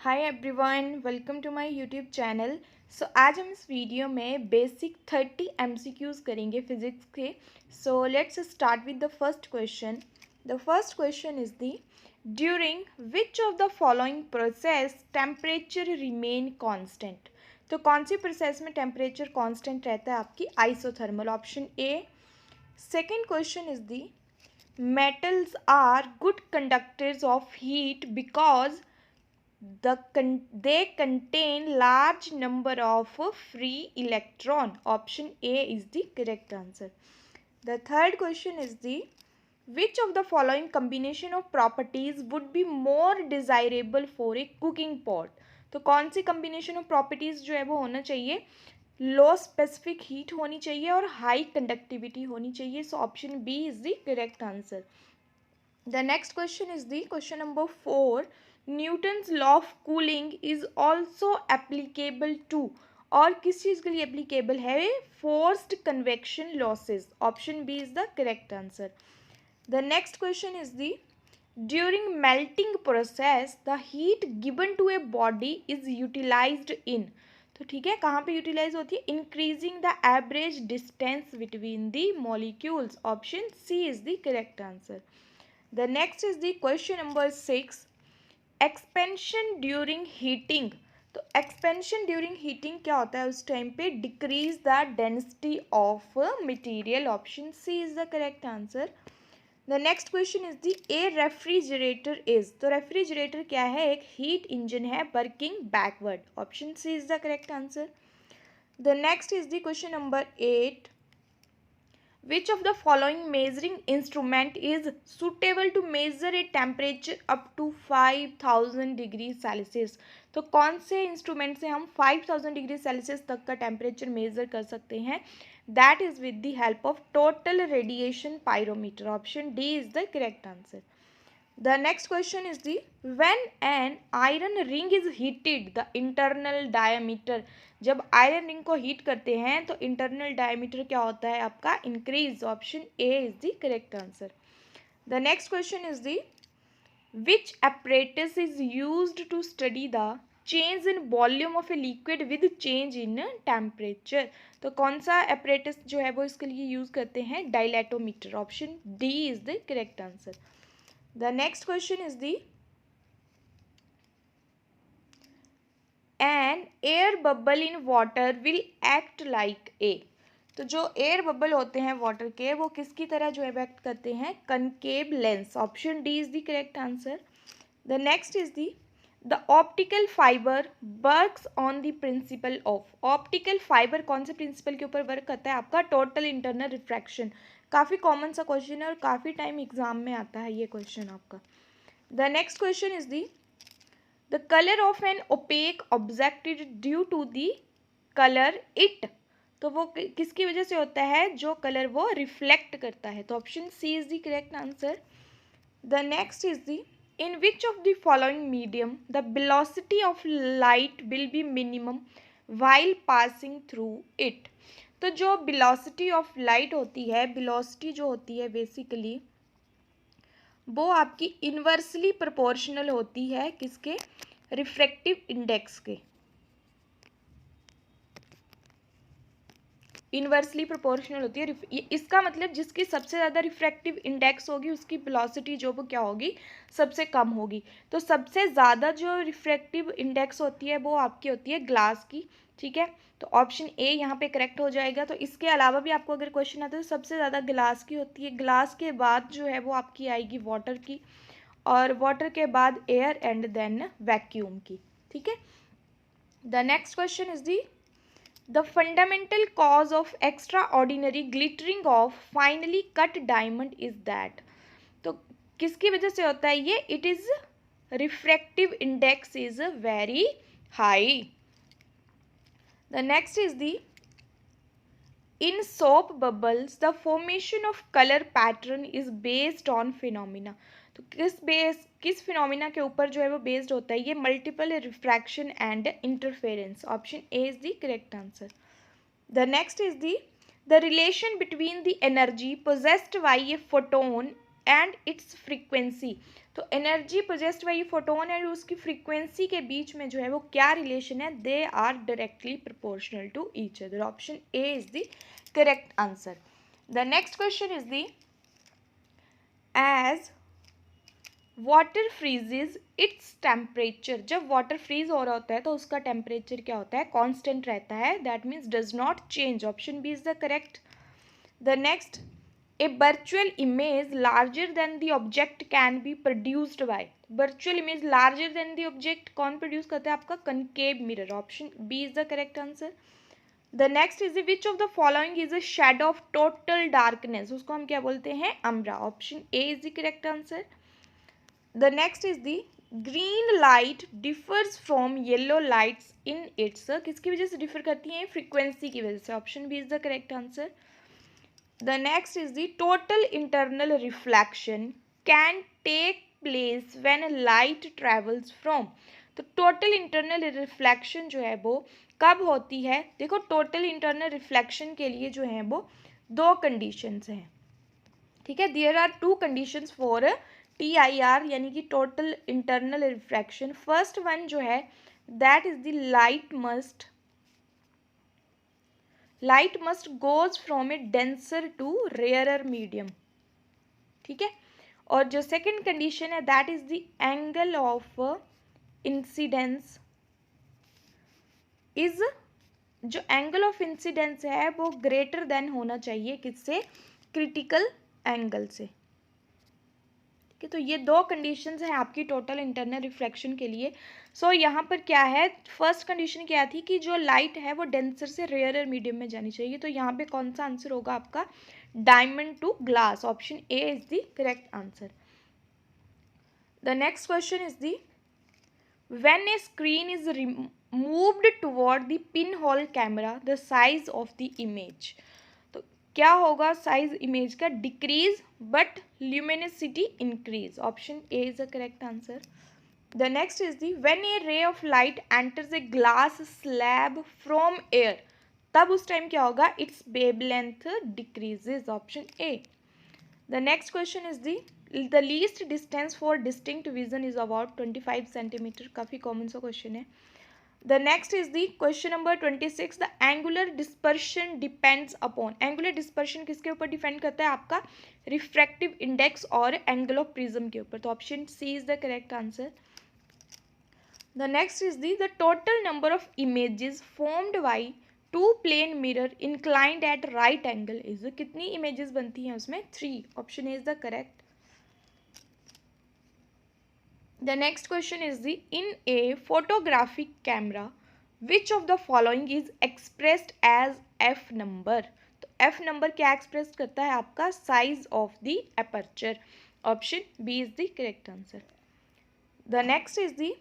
Hi everyone, welcome to my YouTube channel. आज हम इस वीडियो में बेसिक 30 एमसीक्यूज करेंगे फिजिक्स के। So let's start with the first question. The first question is the during which of the following process temperature remain constant. तो कौन सी process में temperature constant रहता है आपकी? Isothermal, option A. Second question is the metals are good conductors of heat because they contain large number of free electron. Option A is the correct answer. The third question is the which of the following combination of properties would be more desirable for a cooking pot. तो कौन सी combination of properties जो है वो होना चाहिए? लो specific heat होनी चाहिए और हाई कंडक्टिविटी होनी चाहिए. So option B is the correct answer. The next question is the question number 4. Newton's law of cooling is also applicable to, और किस चीज़ के लिए applicable है? Forced convection losses. Option B is the correct answer. The next question is the during melting process the heat given to a body is utilized in. तो ठीक है, कहाँ पे यूटिलाइज होती है? Increasing the average distance between the molecules. Option C is the correct answer. The next is the question number 6. Expansion during heating. तो expansion during heating क्या होता है उस टाइम पे? Decrease the density of material. Option C is the correct answer. The next question is the a refrigerator is. तो refrigerator क्या है? एक heat engine है working backward. Option C is the correct answer. The next is the question number 8. Which of the following measuring instrument is suitable to measure a temperature up to 5000 degree Celsius? तो कौन से instrument से हम 5000 degree Celsius तक का temperature measure कर सकते हैं? That is with the help of total radiation pyrometer. Option D is the correct answer. The next question is the when an iron ring is heated the internal diameter. जब iron ring को heat करते हैं तो internal diameter क्या होता है आपका? Increase. Option A is the correct answer. The next question is the which apparatus is used to study the change in volume of a liquid with change in temperature. तो कौन सा apparatus जो है वो इसके लिए यूज करते हैं? Dilatometer. Option D is the correct answer. The next question is the an air bubble in water will act like a. तो जो एयर बबल होते हैं वाटर के वो किसकी तरह जो है एक्ट करते हैं? Concave lens. Option D is the correct answer. The next is the optical fibre works on the principle of. Optical fibre कौन से प्रिंसिपल के ऊपर वर्क करता है आपका? Total internal refraction. काफ़ी कॉमन सा क्वेश्चन है और काफ़ी टाइम एग्जाम में आता है ये क्वेश्चन आपका. The next question is the colour of an opaque object is due to the colour it. तो वो किसकी वजह से होता है? जो कलर वो रिफ्लेक्ट करता है. तो option C is the correct answer. The next is in which of the following medium the velocity of light will be minimum while passing through it. तो जो वेलोसिटी ऑफ लाइट होती है, velocity जो होती है बेसिकली वो आपकी inversely proportional होती है किसके? रिफ्रैक्टिव इंडेक्स के. इन्वर्सली प्रोपोर्शनल होती है. इसका मतलब जिसकी सबसे ज़्यादा रिफ्रैक्टिव इंडेक्स होगी उसकी वेलोसिटी जो वो क्या होगी? सबसे कम होगी. तो सबसे ज़्यादा जो रिफ्रैक्टिव इंडेक्स होती है वो आपकी होती है ग्लास की. ठीक है, तो ऑप्शन ए यहाँ पे करेक्ट हो जाएगा. तो इसके अलावा भी आपको अगर क्वेश्चन आता है तो सबसे ज़्यादा ग्लास की होती है. ग्लास के बाद जो है वो आपकी आएगी वाटर की, और वाटर के बाद एयर एंड देन वैक्यूम की. ठीक है. The next question is the fundamental cause of extraordinary glittering of finely cut diamond is that. तो किसकी वजह से होता है ये? It is refractive index is very high. The next is in soap bubbles the formation of color pattern is based on phenomena. तो किस phenomena के ऊपर जो है वो बेस्ड होता है? ये multiple refraction and interference. Option A is the correct answer. The next is the relation between the energy possessed by a photon and it's frequency. तो एनर्जी पोजेस्ड बाई फोटोन और उसकी फ्रीक्वेंसी के बीच में जो है वो क्या रिलेशन है, they are directly proportional to each other. Option A is the correct answer. The next question is the as water freezes its temperature, जब वाटर फ्रीज हो रहा होता है तो उसका टेम्परेचर क्या होता है, कांस्टेंट रहता है, that means does not change. Option B is the correct. The next, a virtual image larger than the object can be produced by, virtual image larger than the object कौन produce करता है, आपका concave mirror. Option B is the correct answer. The next is which of the following is a shadow of total darkness, उसको हम क्या बोलते हैं, umbra. Option A is the correct answer. The next is the green light differs from yellow lights in its, किसकी वजह से differ करती हैं, फ्रीक्वेंसी की वजह से। Option B is the correct answer. The next is the total internal reflection can take place when light travels from, तो total internal reflection जो है वो कब होती है, देखो टोटल इंटरनल रिफ्लेक्शन के लिए जो है वो दो कंडीशंस हैं, ठीक है, there are two conditions for TIR यानी कि total internal refraction. First one जो है that is the light must goes from a denser to rarer medium, ठीक है। और जो सेकंड कंडीशन है that is the angle of incidence is, जो एंगल ऑफ इंसिडेंस है वो ग्रेटर देन होना चाहिए किससे, क्रिटिकल एंगल से, ठीक है। तो ये दो कंडीशंस हैं आपकी टोटल इंटरनल रिफ्लेक्शन के लिए। सो यहाँ पर क्या है, फर्स्ट कंडीशन क्या थी कि जो लाइट है वो डेंसर से रेयरर मीडियम में जानी चाहिए, तो यहाँ पे कौन सा आंसर होगा आपका, diamond to glass. Option A is the correct answer. The next question is the when a screen is moved toward the pin hole camera the size of the image, क्या होगा साइज इमेज का, decrease but luminosity increase. Option A is the correct answer. The next is the when a ray of light enters a glass slab from air, तब उस time क्या होगा, its wavelength decreases. Option A. The next question is the the least distance for distinct vision is about 25 centimetre, काफ़ी common सा question है। The next is the question number 26. The angular dispersion depends upon, angular dispersion किसके ऊपर depend करता है, आपका refractive index और angle of prism के ऊपर। तो option C is the correct answer. The next is the total number of images formed by two plane mirror inclined at right angle is, कितनी इमेजेस बनती हैं उसमें, 3। Option is the correct. The next question is the in a photographic camera which of the following is expressed as f number, तो f number क्या express करता है, आपका size of the aperture. Option B is the correct answer. The next is the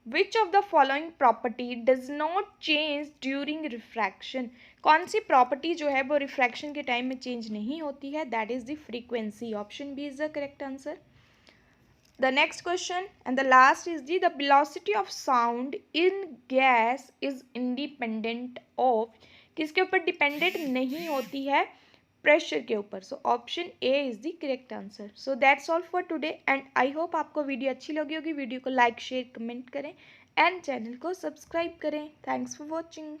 which of the following property does not change during refraction, कौन सी property जो है वो रिफ्रैक्शन के टाइम में चेंज नहीं होती है, that is the frequency. Option B is the correct answer. The next question and the last is the velocity of sound in gas is independent of, किसके ऊपर डिपेंडेंट नहीं होती है, प्रेशर के ऊपर। So option A is the correct answer. So that's all for today and I hope आपको video अच्छी लगी होगी। वीडियो को लाइक शेयर कमेंट करें एंड चैनल को सब्सक्राइब करें। Thanks for watching.